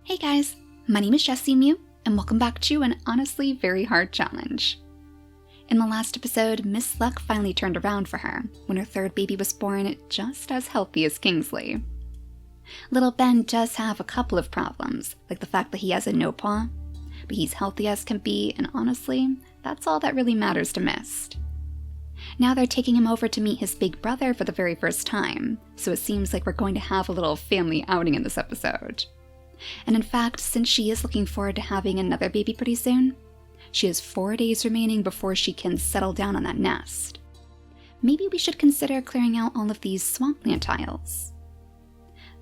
Hey guys, my name is JessiMew, and welcome back to an honestly very hard challenge. In the last episode, Miss Luck finally turned around for her when her third baby was born just as healthy as Kingsley. Little Ben does have a couple of problems, like the fact that he has a no paw, but he's healthy as can be, and honestly, that's all that really matters to Mist. Now they're taking him over to meet his big brother for the very first time, so it seems like we're going to have a little family outing in this episode. And in fact, since she is looking forward to having another baby pretty soon, she has 4 days remaining before she can settle down on that nest. Maybe we should consider clearing out all of these swampland tiles.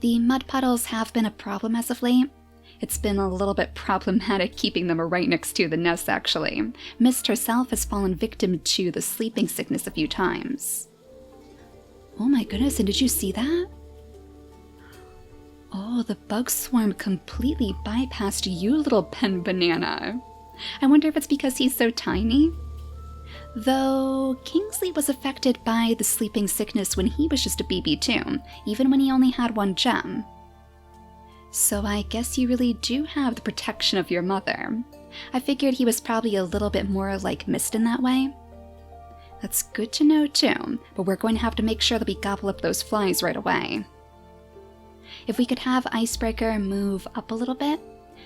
The mud puddles have been a problem as of late. It's been a little bit problematic keeping them right next to the nest, actually. Mist herself has fallen victim to the sleeping sickness a few times. Oh my goodness, and did you see that? Oh, the bug swarm completely bypassed you, little pen banana. I wonder if it's because he's so tiny? Though, Kingsley was affected by the sleeping sickness when he was just a baby too, even when he only had 1 gem. So I guess you really do have the protection of your mother. I figured he was probably a little bit more like Mist in that way. That's good to know too, but we're going to have to make sure that we gobble up those flies right away. If we could have Icebreaker move up a little bit,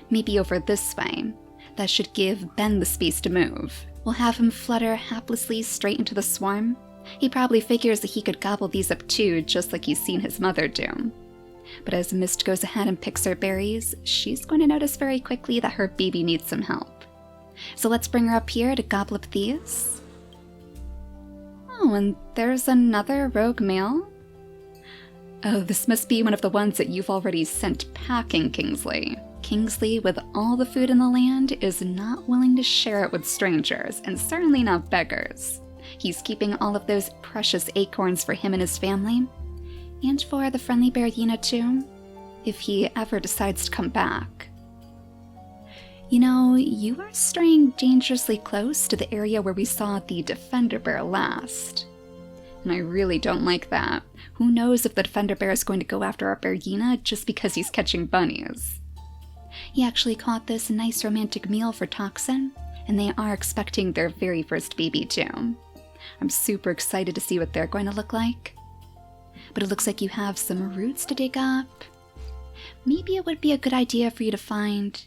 maybe over this way, that should give Ben the space to move. We'll have him flutter haplessly straight into the swarm. He probably figures that he could gobble these up too, just like he's seen his mother do. But as Mist goes ahead and picks her berries, she's going to notice very quickly that her baby needs some help. So let's bring her up here to gobble up these. Oh, and there's another rogue male. Oh, this must be one of the ones that you've already sent packing, Kingsley. Kingsley, with all the food in the land, is not willing to share it with strangers, and certainly not beggars. He's keeping all of those precious acorns for him and his family, and for the friendly bearyena too, if he ever decides to come back. You know, you are straying dangerously close to the area where we saw the defender bear last. And I really don't like that. Who knows if the defender bear is going to go after our bearyena just because he's catching bunnies. He actually caught this nice romantic meal for Toxin, and they are expecting their very first baby too. I'm super excited to see what they're going to look like. But it looks like you have some roots to dig up. Maybe it would be a good idea for you to find...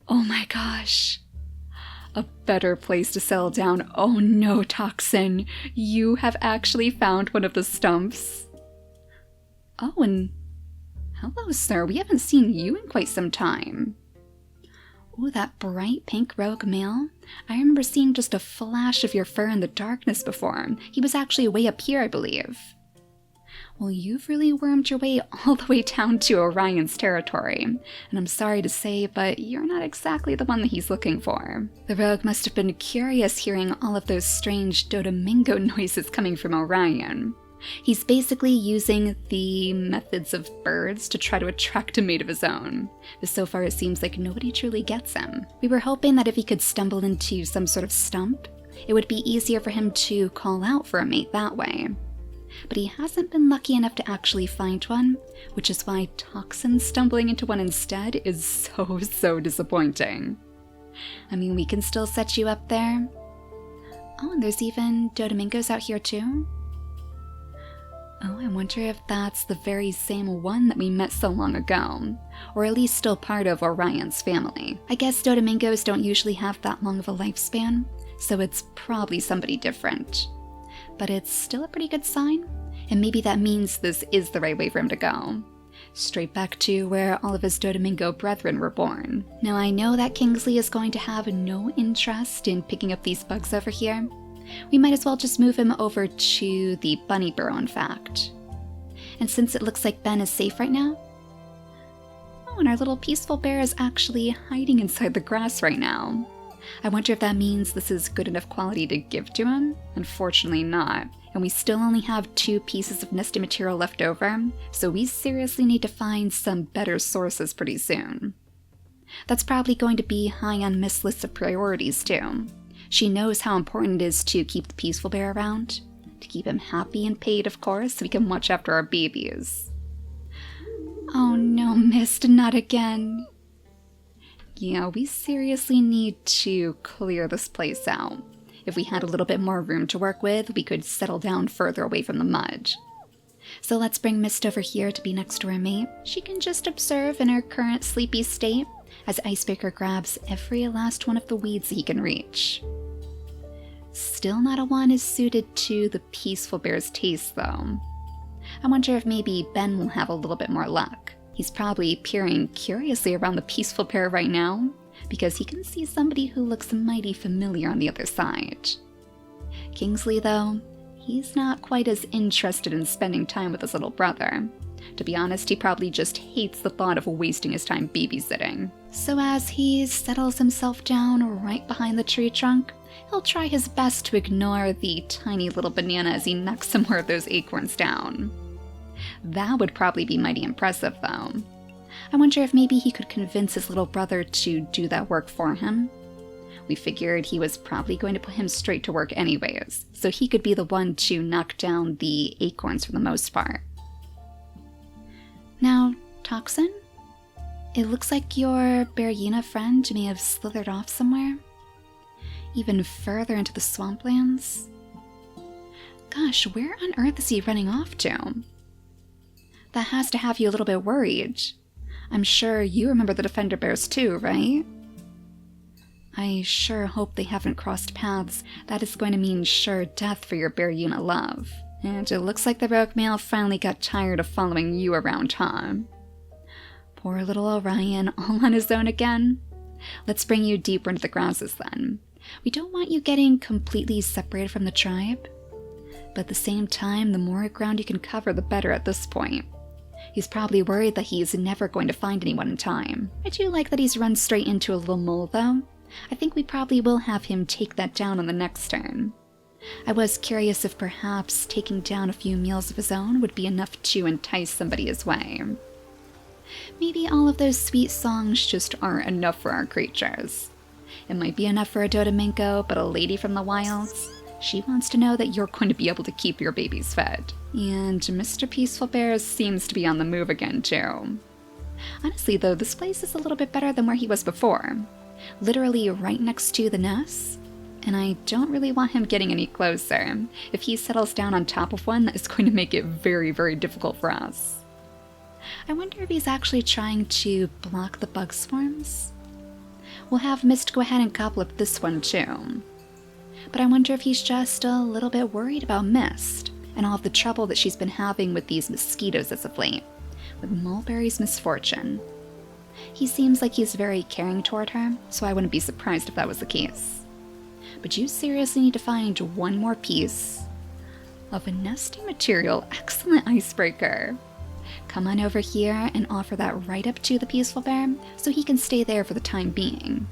Oh my gosh! A better place to settle down. Oh no, Toxin! You have actually found one of the stumps. Oh, and hello, sir. We haven't seen you in quite some time. Oh, that bright pink rogue male. I remember seeing just a flash of your fur in the darkness before. He was actually way up here, I believe. Well, you've really wormed your way all the way down to Orion's territory, and I'm sorry to say, but you're not exactly the one that he's looking for. The rogue must have been curious hearing all of those strange Dodomingo noises coming from Orion. He's basically using the methods of birds to try to attract a mate of his own, but so far it seems like nobody truly gets him. We were hoping that if he could stumble into some sort of stump, it would be easier for him to call out for a mate that way. But he hasn't been lucky enough to actually find one, which is why Toxin stumbling into one instead is so disappointing. I mean, we can still set you up there. Oh, and there's even Dodomingos out here too. Oh, I wonder if that's the very same one that we met so long ago, or at least still part of Orion's family. I guess Dodomingos don't usually have that long of a lifespan, so it's probably somebody different. But it's still a pretty good sign, and maybe that means this is the right way for him to go. Straight back to where all of his Dodomingo brethren were born. Now I know that Kingsley is going to have no interest in picking up these bugs over here. We might as well just move him over to the bunny burrow, in fact. And since it looks like Ben is safe right now... Oh, and our little peaceful bear is actually hiding inside the grass right now. I wonder if that means this is good enough quality to give to him? Unfortunately not. And we still only have 2 pieces of nesting material left over, so we seriously need to find some better sources pretty soon. That's probably going to be high on Mist's list of priorities too. She knows how important it is to keep the peaceful bear around, to keep him happy and paid, of course, so we can watch after our babies. Oh no, Miss. mist, not again. Yeah, we seriously need to clear this place out. If we had a little bit more room to work with, we could settle down further away from the mud. So let's bring Mist over here to be next to her mate. She can just observe in her current sleepy state as Icebreaker grabs every last one of the weeds he can reach. Still not a one is suited to the Peaceful Bear's taste, though. I wonder if maybe Ben will have a little bit more luck. He's probably peering curiously around the Peaceful Bear right now, because he can see somebody who looks mighty familiar on the other side. Kingsley, though, he's not quite as interested in spending time with his little brother. To be honest, he probably just hates the thought of wasting his time babysitting. So as he settles himself down right behind the tree trunk, he'll try his best to ignore the tiny little banana as he knocks some more of those acorns down. That would probably be mighty impressive, though. I wonder if maybe he could convince his little brother to do that work for him. We figured he was probably going to put him straight to work anyways, so he could be the one to knock down the acorns for the most part. Now, Toxin? It looks like your bearyena friend may have slithered off somewhere. Even further into the swamplands. Gosh, where on earth is he running off to? That has to have you a little bit worried. I'm sure you remember the Defender Bears too, right? I sure hope they haven't crossed paths. That is going to mean sure death for your bearyena love. And it looks like the rogue male finally got tired of following you around, huh? Poor little Orion, all on his own again. Let's bring you deeper into the grasses then. We don't want you getting completely separated from the tribe. But at the same time, the more ground you can cover, the better at this point. He's probably worried that he's never going to find anyone in time. I do like that he's run straight into a little mole, though. I think we probably will have him take that down on the next turn. I was curious if perhaps taking down a few meals of his own would be enough to entice somebody his way. Maybe all of those sweet songs just aren't enough for our creatures. It might be enough for a Dodomingo, but a lady from the wilds, she wants to know that you're going to be able to keep your babies fed. And Mr. Peaceful Bear seems to be on the move again, too. Honestly, though, this place is a little bit better than where he was before. Literally right next to the nest. And I don't really want him getting any closer. If he settles down on top of one, that is going to make it very, very difficult for us. I wonder if he's actually trying to block the bug swarms? We'll have Mist go ahead and gobble up this one, too. But I wonder if he's just a little bit worried about Mist and all of the trouble that she's been having with these mosquitoes as of late, with Mulberry's misfortune. He seems like he's very caring toward her, so I wouldn't be surprised if that was the case. But you seriously need to find one more piece of a nesting material. Excellent, Icebreaker. Come on over here and offer that right up to the Peaceful Bear so he can stay there for the time being.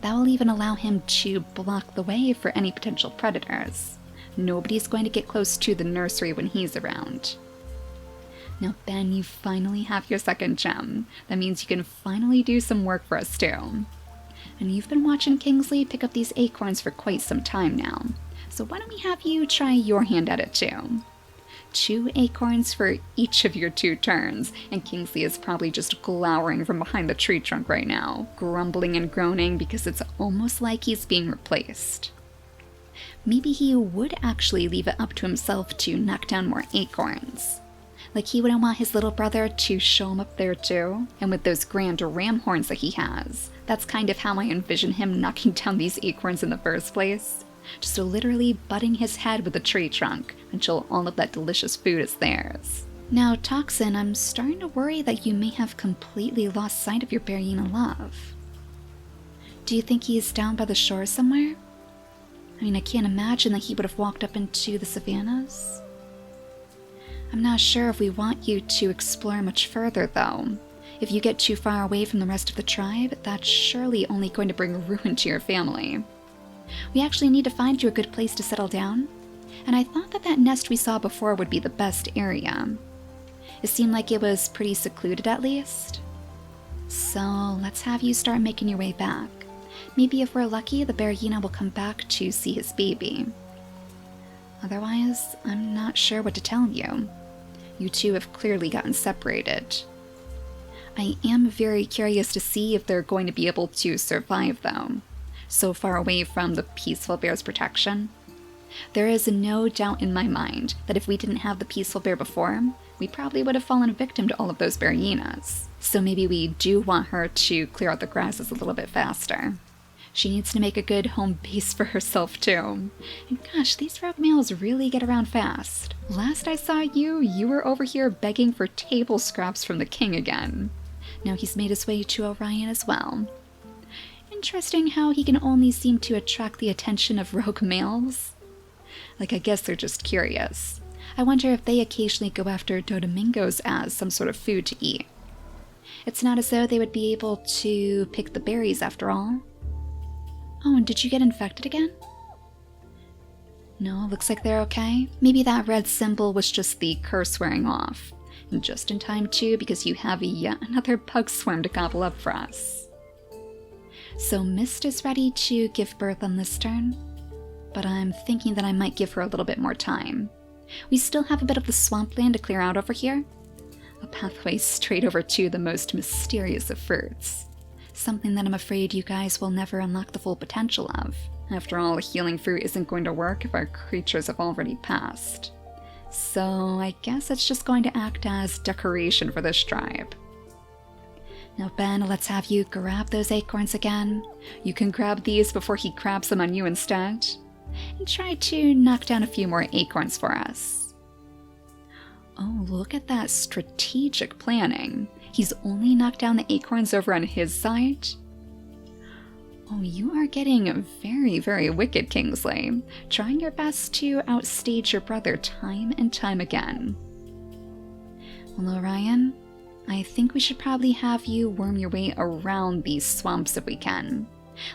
That will even allow him to block the way for any potential predators. Nobody's going to get close to the nursery when he's around. Now, Ben, you finally have your second gem. That means you can finally do some work for us too. And you've been watching Kingsley pick up these acorns for quite some time now. So why don't we have you try your hand at it too? 2 acorns for each of your 2 turns, and Kingsley is probably just glowering from behind the tree trunk right now, grumbling and groaning because it's almost like he's being replaced. Maybe he would actually leave it up to himself to knock down more acorns. Like he wouldn't want his little brother to show him up there too, and with those grand ram horns that he has, that's kind of how I envision him knocking down these acorns in the first place. Just literally butting his head with the tree trunk until all of that delicious food is theirs. Now, Toxin, I'm starting to worry that you may have completely lost sight of your bearyena love. Do you think he's down by the shore somewhere? I mean, I can't imagine that he would have walked up into the savannas. I'm not sure if we want you to explore much further, though. If you get too far away from the rest of the tribe, that's surely only going to bring ruin to your family. We actually need to find you a good place to settle down, and I thought that nest we saw before would be the best area. It seemed like it was pretty secluded at least. So let's have you start making your way back. Maybe if we're lucky, the bearyena will come back to see his baby. Otherwise, I'm not sure what to tell you. You two have clearly gotten separated. I am very curious to see if they're going to be able to survive, though, so far away from the peaceful bear's protection. There is no doubt in my mind that if we didn't have the peaceful bear before, we probably would have fallen victim to all of those bearyenas. So maybe we do want her to clear out the grasses a little bit faster. She needs to make a good home base for herself too. And gosh, these rogue males really get around fast. Last I saw you, you were over here begging for table scraps from the king again. Now he's made his way to Orion as well. Interesting how he can only seem to attract the attention of rogue males. Like, I guess they're just curious. I wonder if they occasionally go after Dodomingos as some sort of food to eat. It's not as though they would be able to pick the berries after all. Oh, and did you get infected again? No, looks like they're okay. Maybe that red symbol was just the curse wearing off. And just in time too, because you have yet another bug swarm to gobble up for us. So Mist is ready to give birth on this turn, but I'm thinking that I might give her a little bit more time. We still have a bit of the swampland to clear out over here. A pathway straight over to the most mysterious of fruits. Something that I'm afraid you guys will never unlock the full potential of. After all, a healing fruit isn't going to work if our creatures have already passed. So I guess it's just going to act as decoration for this tribe. Now Ben, let's have you grab those acorns again. You can grab these before he grabs them on you instead. And try to knock down a few more acorns for us. Oh, look at that strategic planning. He's only knocked down the acorns over on his side. Oh, you are getting very, very wicked, Kingsley. Trying your best to outstage your brother time and time again. Well, Orion, I think we should probably have you worm your way around these swamps if we can.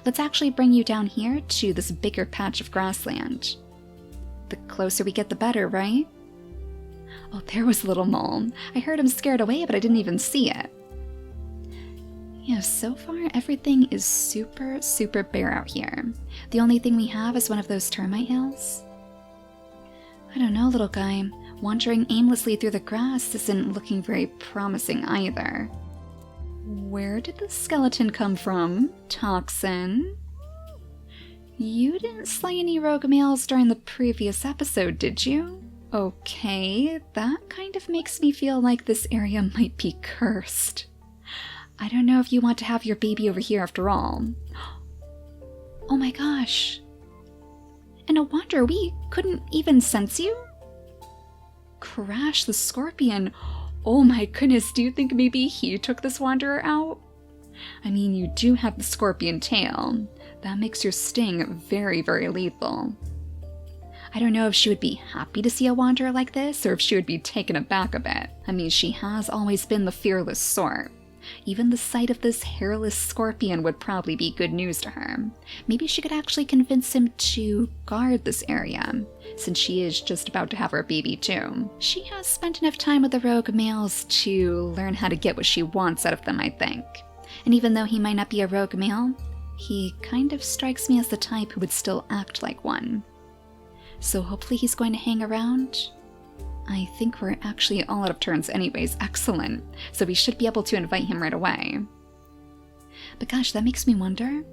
Let's actually bring you down here to this bigger patch of grassland. The closer we get, the better, right? Oh, there was little Mole. I heard him scared away, but I didn't even see it. Yeah, so far everything is super, super bare out here. The only thing we have is one of those termite hills. I don't know, little guy. Wandering aimlessly through the grass isn't looking very promising either. Where did the skeleton come from, Toxin? You didn't slay any rogue males during the previous episode, did you? Okay, that kind of makes me feel like this area might be cursed. I don't know if you want to have your baby over here after all. Oh my gosh. And no wonder we couldn't even sense you? Crash the scorpion. Oh my goodness, do you think maybe he took this wanderer out? I mean, you do have the scorpion tail. That makes your sting very, very lethal. I don't know if she would be happy to see a wanderer like this, or if she would be taken aback a bit. I mean, she has always been the fearless sort. Even the sight of this hairless scorpion would probably be good news to her. Maybe she could actually convince him to guard this area, since she is just about to have her baby too. She has spent enough time with the rogue males to learn how to get what she wants out of them, I think. And even though he might not be a rogue male, he kind of strikes me as the type who would still act like one. So hopefully he's going to hang around. I think we're actually all out of turns anyways. Excellent. So we should be able to invite him right away. But gosh, that makes me wonder.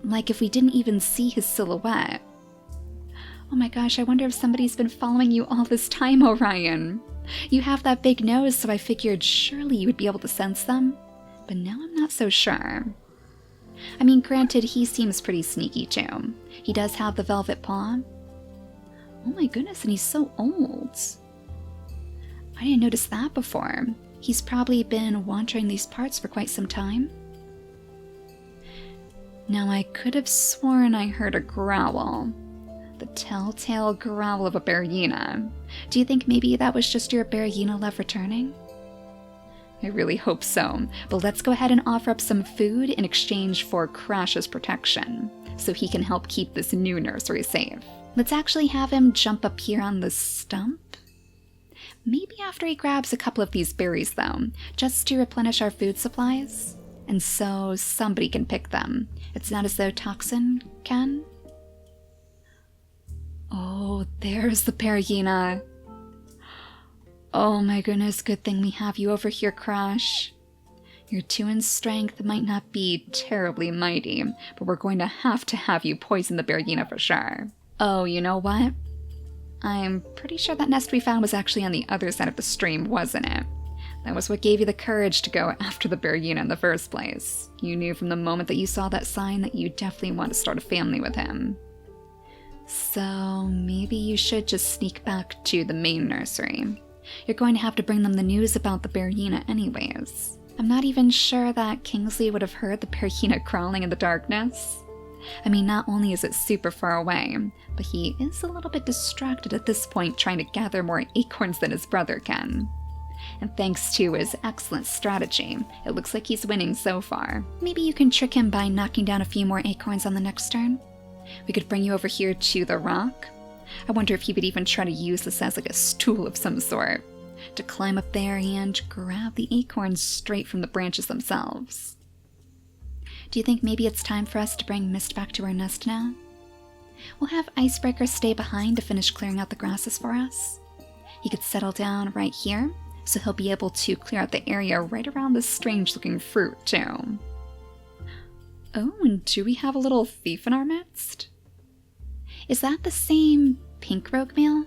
Like if we didn't even see his silhouette. Oh my gosh, I wonder if somebody's been following you all this time, Orion. You have that big nose, so I figured surely you would be able to sense them. But now I'm not so sure. I mean, granted, he seems pretty sneaky too. He does have the velvet paw. Oh my goodness, and he's so old. I didn't notice that before. He's probably been wandering these parts for quite some time. Now I could have sworn I heard a growl. The telltale growl of a bearyena. Do you think maybe that was just your bearyena love returning? I really hope so, but let's go ahead and offer up some food in exchange for Crash's protection, so he can help keep this new nursery safe. Let's actually have him jump up here on the stump. Maybe after he grabs a couple of these berries though, just to replenish our food supplies. And so somebody can pick them. It's not as though Toxin can. Oh, there's the bearyena. Oh my goodness, good thing we have you over here, Crash. Your 2 in strength might not be terribly mighty, but we're going to have you poison the bearyena for sure. Oh, you know what? I'm pretty sure that nest we found was actually on the other side of the stream, wasn't it? That was what gave you the courage to go after the bearyena in the first place. You knew from the moment that you saw that sign that you definitely want to start a family with him. So maybe you should just sneak back to the main nursery. You're going to have to bring them the news about the bearyena anyways. I'm not even sure that Kingsley would have heard the bearyena crawling in the darkness. I mean, not only is it super far away, but he is a little bit distracted at this point trying to gather more acorns than his brother can. And thanks to his excellent strategy, it looks like he's winning so far. Maybe you can trick him by knocking down a few more acorns on the next turn? We could bring you over here to the rock. I wonder if he would even try to use this as like a stool of some sort, to climb up there and grab the acorns straight from the branches themselves. Do you think maybe it's time for us to bring Mist back to her nest now? We'll have Icebreaker stay behind to finish clearing out the grasses for us. He could settle down right here, so he'll be able to clear out the area right around this strange-looking fruit, too. Oh, and do we have a little thief in our midst? Is that the same pink roguelike?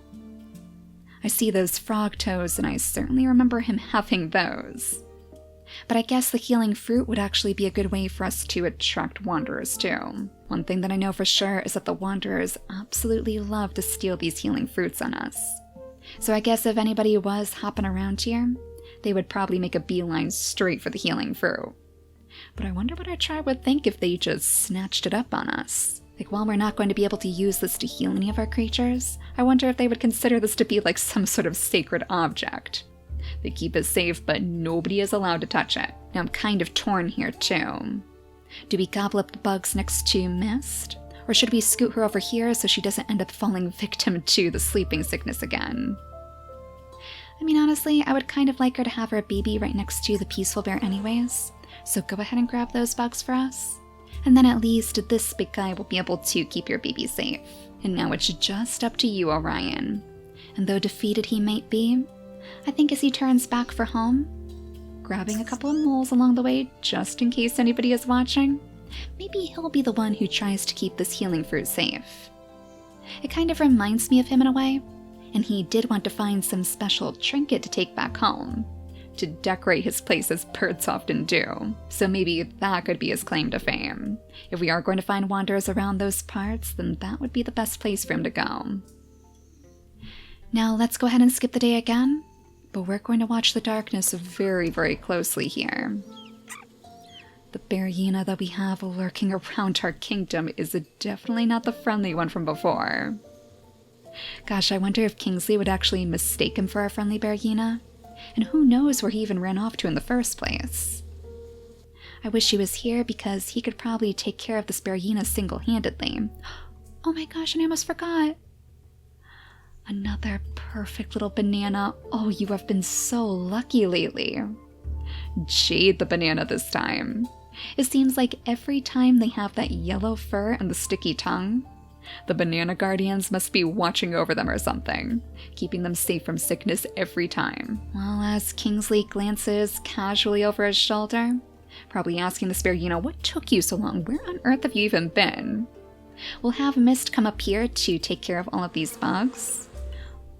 I see those frog toes, and I certainly remember him having those. But I guess the healing fruit would actually be a good way for us to attract wanderers too. One thing that I know for sure is that the wanderers absolutely love to steal these healing fruits on us. So I guess if anybody was hopping around here, they would probably make a beeline straight for the healing fruit. But I wonder what our tribe would think if they just snatched it up on us. Like, while we're not going to be able to use this to heal any of our creatures, I wonder if they would consider this to be like some sort of sacred object. They keep it safe, but nobody is allowed to touch it. Now I'm kind of torn here too. Do we gobble up the bugs next to Mist? Or should we scoot her over here so she doesn't end up falling victim to the sleeping sickness again? I mean, honestly, I would kind of like her to have her baby right next to the peaceful bear anyways. So go ahead and grab those bugs for us. And then at least this big guy will be able to keep your baby safe. And now it's just up to you, Orion. And though defeated he might be, I think as he turns back for home, grabbing a couple of moles along the way just in case anybody is watching, maybe he'll be the one who tries to keep this healing fruit safe. It kind of reminds me of him in a way, and he did want to find some special trinket to take back home, to decorate his place as birds often do, so maybe that could be his claim to fame. If we are going to find wanderers around those parts, then that would be the best place for him to go. Now let's go ahead and skip the day again, but we're going to watch the darkness very, very closely here. The bearyena that we have lurking around our kingdom is definitely not the friendly one from before. Gosh, I wonder if Kingsley would actually mistake him for our friendly bearyena, and who knows where he even ran off to in the first place. I wish he was here because he could probably take care of this bearyena single-handedly. Oh my gosh, and I almost forgot! Another perfect little banana. Oh, you have been so lucky lately. Jade the banana this time. It seems like every time they have that yellow fur and the sticky tongue, the banana guardians must be watching over them or something, keeping them safe from sickness every time. Well, as Kingsley glances casually over his shoulder, probably asking the bearyena, what took you so long? Where on earth have you even been? We'll have Mist come up here to take care of all of these bugs,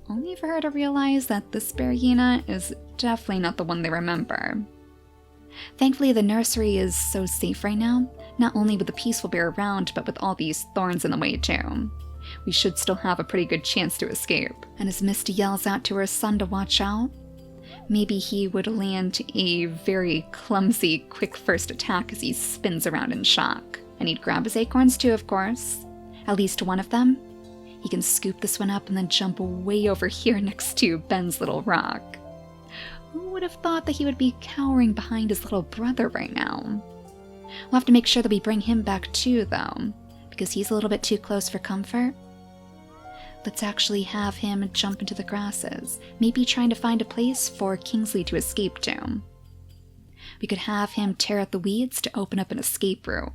only for her to realize that this bearyena is definitely not the one they remember. Thankfully, the nursery is so safe right now, not only with the peaceful bear around, but with all these thorns in the way too. We should still have a pretty good chance to escape. And as Misty yells out to her son to watch out, maybe he would land a very clumsy, quick first attack as he spins around in shock. And he'd grab his acorns too, of course. At least one of them. He can scoop this one up and then jump way over here next to Ben's little rock. Who would have thought that he would be cowering behind his little brother right now? We'll have to make sure that we bring him back too, though, because he's a little bit too close for comfort. Let's actually have him jump into the grasses, maybe trying to find a place for Kingsley to escape to. We could have him tear at the weeds to open up an escape route,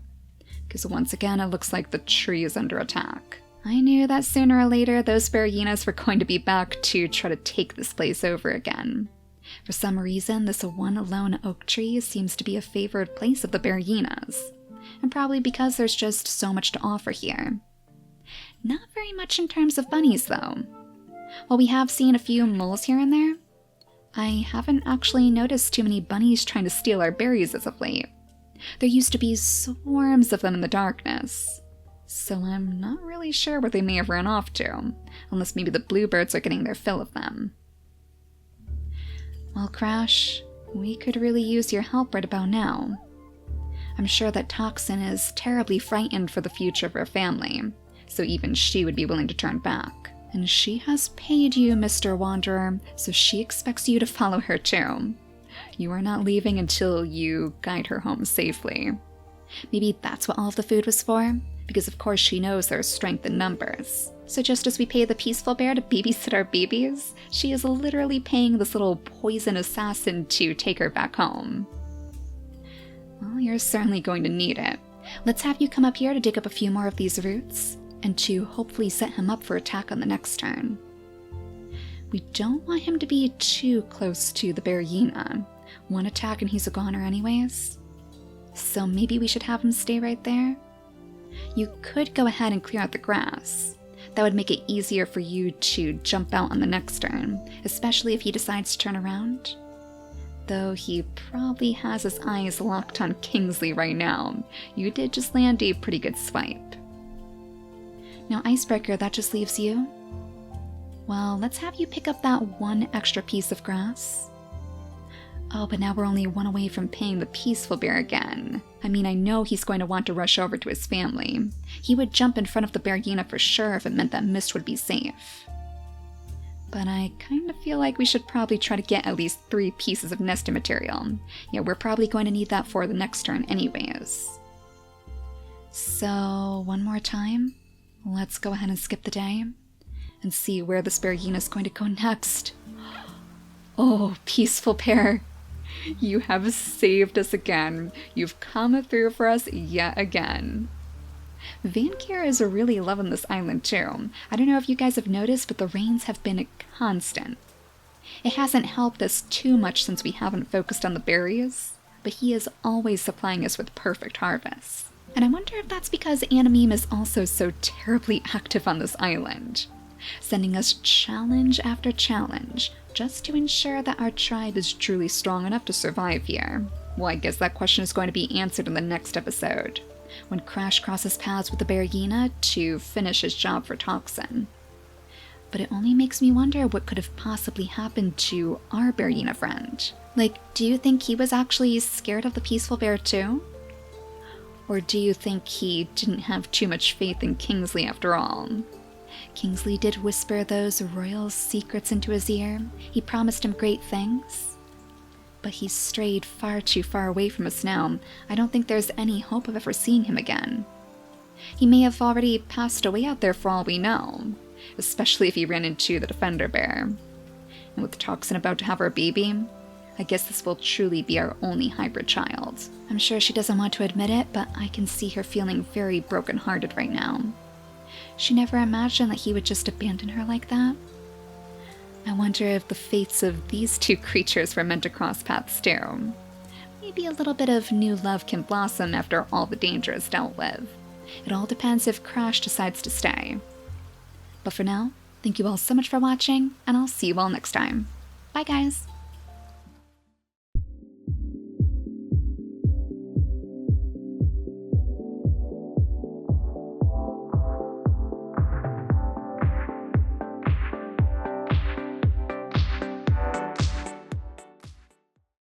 because once again it looks like the tree is under attack. I knew that sooner or later those bearyenas were going to be back to try to take this place over again. For some reason, this one lone oak tree seems to be a favored place of the bearyenas, and probably because there's just so much to offer here. Not very much in terms of bunnies, though. While we have seen a few moles here and there, I haven't actually noticed too many bunnies trying to steal our berries as of late. There used to be swarms of them in the darkness, so I'm not really sure where they may have run off to, unless maybe the bluebirds are getting their fill of them. Well, Crash, we could really use your help right about now. I'm sure that Toxin is terribly frightened for the future of her family, so even she would be willing to turn back. And she has paid you, Mr. Wanderer, so she expects you to follow her too. You are not leaving until you guide her home safely. Maybe that's what all of the food was for? Because of course she knows there's strength in numbers. So just as we pay the peaceful bear to babysit our babies, she is literally paying this little poison assassin to take her back home. Well, you're certainly going to need it. Let's have you come up here to dig up a few more of these roots, and to hopefully set him up for attack on the next turn. We don't want him to be too close to the bearyena. One attack and he's a goner anyways. So maybe we should have him stay right there? You could go ahead and clear out the grass. That would make it easier for you to jump out on the next turn, especially if he decides to turn around. Though he probably has his eyes locked on Kingsley right now. You did just land a pretty good swipe. Now, Icebreaker, that just leaves you. Well, let's have you pick up that one extra piece of grass. Oh, but now we're only one away from paying the peaceful bear again. I mean, I know he's going to want to rush over to his family. He would jump in front of the bearyena for sure if it meant that Mist would be safe. But I kind of feel like we should probably try to get at least 3 pieces of nesting material. Yeah, we're probably going to need that for the next turn anyways. So, one more time. Let's go ahead and skip the day and see where this bearyena is going to go next. Oh, peaceful pair. You have saved us again. You've come through for us yet again. Vankir is really loving this island too. I don't know if you guys have noticed, but the rains have been constant. It hasn't helped us too much since we haven't focused on the berries, but he is always supplying us with perfect harvests. And I wonder if that's because Animeme is also so terribly active on this island, sending us challenge after challenge, just to ensure that our tribe is truly strong enough to survive here. Well, I guess that question is going to be answered in the next episode, when Crash crosses paths with the bearyena to finish his job for Toxin. But it only makes me wonder what could have possibly happened to our bearyena friend. Like, do you think he was actually scared of the peaceful bear too? Or do you think he didn't have too much faith in Kingsley after all? Kingsley did whisper those royal secrets into his ear. He promised him great things. But he's strayed far too far away from us now. I don't think there's any hope of ever seeing him again. He may have already passed away out there for all we know, especially if he ran into the Defender Bear. And with Toxin about to have her baby, I guess this will truly be our only hybrid child. I'm sure she doesn't want to admit it, but I can see her feeling very brokenhearted right now. She never imagined that he would just abandon her like that. I wonder if the fates of these 2 creatures were meant to cross paths too. Maybe a little bit of new love can blossom after all the danger is dealt with. It all depends if Crash decides to stay. But for now, thank you all so much for watching, and I'll see you all next time. Bye guys!